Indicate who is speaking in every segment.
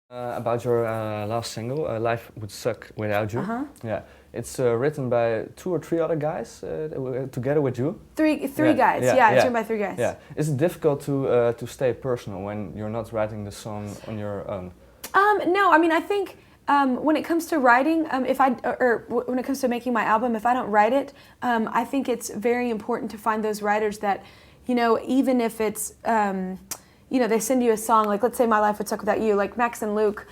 Speaker 1: About your last single, "Life Would Suck Without You."
Speaker 2: Uh-huh.
Speaker 1: Yeah, it's written by two or three other guys together with you.
Speaker 2: Three guys. Yeah, it's written by three guys.
Speaker 1: Yeah, is it difficult to stay personal when you're not writing the song on your own?
Speaker 2: No, I mean I think when it comes to writing, when it comes to making my album, if I don't write it, I think it's very important to find those writers that, even if it's they send you a song, like let's say "My Life Would Suck Without You," like Max and Luke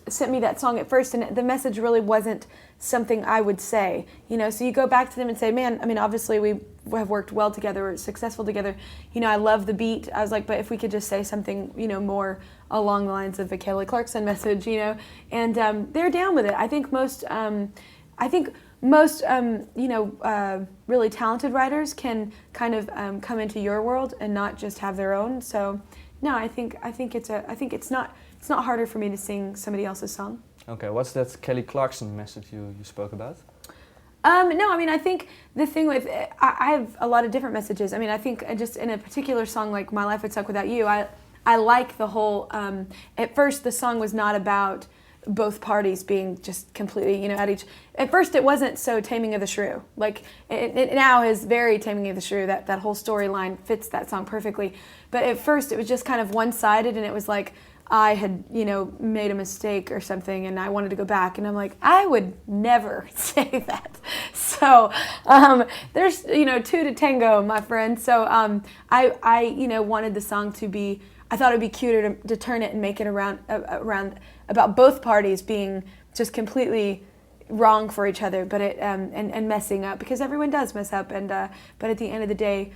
Speaker 2: sent me that song at first, and the message really wasn't something I would say, so you go back to them and say, man, I mean, obviously we have worked well together, we're successful together, I love the beat. I was like, but if we could just say something, more along the lines of a Kelly Clarkson message, and they're down with it. I think most really talented writers can kind of come into your world and not just have their own. So, no, I think it's not harder for me to sing somebody else's song.
Speaker 1: Okay, what's that Kelly Clarkson message you spoke about?
Speaker 2: No, I mean, I think the thing with I have a lot of different messages. I mean, I think just in a particular song like "My Life Would Suck Without You," I like the whole. At first, the song was not about both parties being just completely, at each. At first, it wasn't so Taming of the Shrew. Like it now is very Taming of the Shrew. That whole storyline fits that song perfectly. But at first, it was just kind of one-sided, and it was like I had, made a mistake or something, and I wanted to go back, and I'm like, I would never say that. So there's, two to tango, my friend. So I wanted the song to be. I thought it'd be cuter to turn it and make it around about both parties being just completely wrong for each other, but and messing up, because everyone does mess up, and but at the end of the day,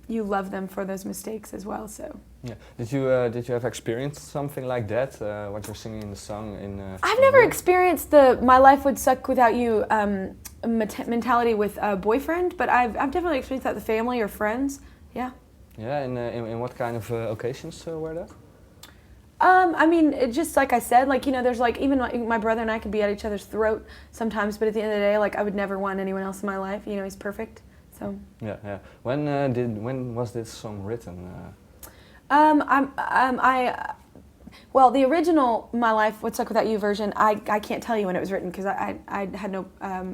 Speaker 2: you love them for those mistakes as well. So
Speaker 1: yeah, did you have experienced something like that? What you're singing in the song
Speaker 2: I've never experienced the "My Life Would Suck Without You" mentality with a boyfriend, but I've definitely experienced that with family or friends. Yeah.
Speaker 1: Yeah, in what kind of occasions were that?
Speaker 2: I mean, it just like I said, like, there's like, even like my brother and I could be at each other's throat sometimes, but at the end of the day, like, I would never want anyone else in my life. He's perfect. So. Yeah.
Speaker 1: When was this song written?
Speaker 2: Well, the original "My Life Would Suck Without You" version, I can't tell you when it was written because I had no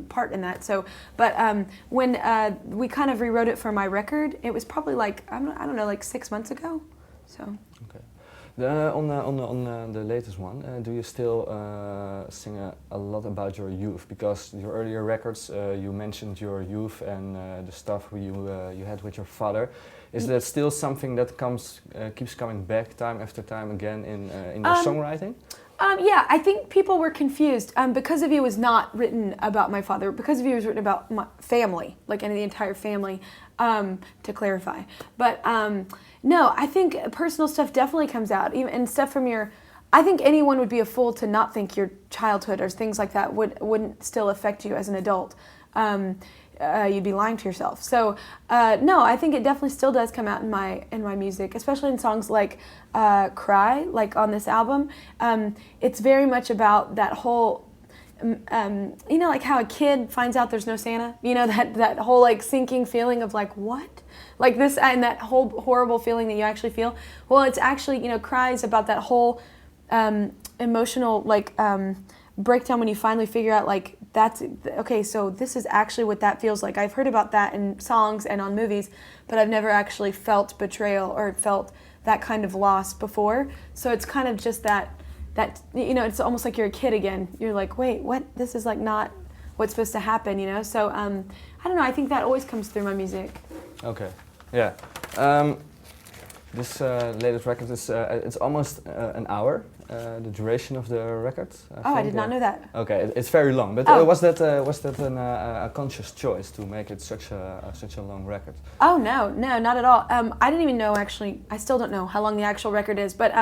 Speaker 2: part in that. So, but when we kind of rewrote it for my record, it was probably like I don't know, like 6 months ago. So.
Speaker 1: Okay. On the latest one, do you still sing a lot about your youth? Because your earlier records, you mentioned your youth and the stuff you had with your father. Is that still something that keeps coming back time after time again in your songwriting?
Speaker 2: Yeah, I think people were confused. Because of You was not written about my father. Because of You was written about my family, like the entire family, to clarify. But no, I think personal stuff definitely comes out, and stuff from your. I think anyone would be a fool to not think your childhood or things like that wouldn't still affect you as an adult. You'd be lying to yourself. So no, I think it definitely still does come out in my music, especially in songs like "Cry," like on this album. It's very much about that whole, like how a kid finds out there's no Santa. That whole like sinking feeling of like what, like this, and that whole horrible feeling that you actually feel. Well, it's actually "Cry" is about that whole emotional like breakdown when you finally figure out like that's okay, so this is actually what that feels like. I've heard about that in songs and on movies, but I've never actually felt betrayal or felt that kind of loss before. So it's kind of just that it's almost like you're a kid again. You're like, wait, what? This is like not what's supposed to happen, So I don't know. I think that always comes through my music.
Speaker 1: Okay, yeah. This latest record is it's almost an hour. The duration of the record.
Speaker 2: I did not know that.
Speaker 1: Okay, it's very long. But was that a conscious choice to make it such a long record?
Speaker 2: Oh no, not at all. I didn't even know actually. I still don't know how long the actual record is. But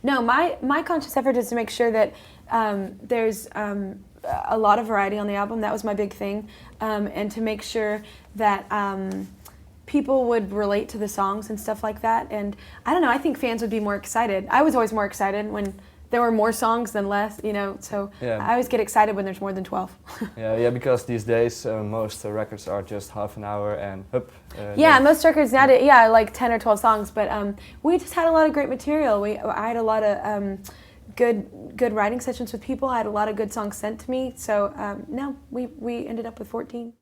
Speaker 2: no, my conscious effort is to make sure that there's a lot of variety on the album. That was my big thing, and to make sure that. People would relate to the songs and stuff like that, and I don't know, I think fans would be more excited. I was always more excited when there were more songs than less, so yeah. I always get excited when there's more than 12.
Speaker 1: yeah, because these days most records are just half an hour and
Speaker 2: yeah, most records now, like 10 or 12 songs, but we just had a lot of great material. I had a lot of good writing sessions with people. I had a lot of good songs sent to me. So no, we ended up with 14.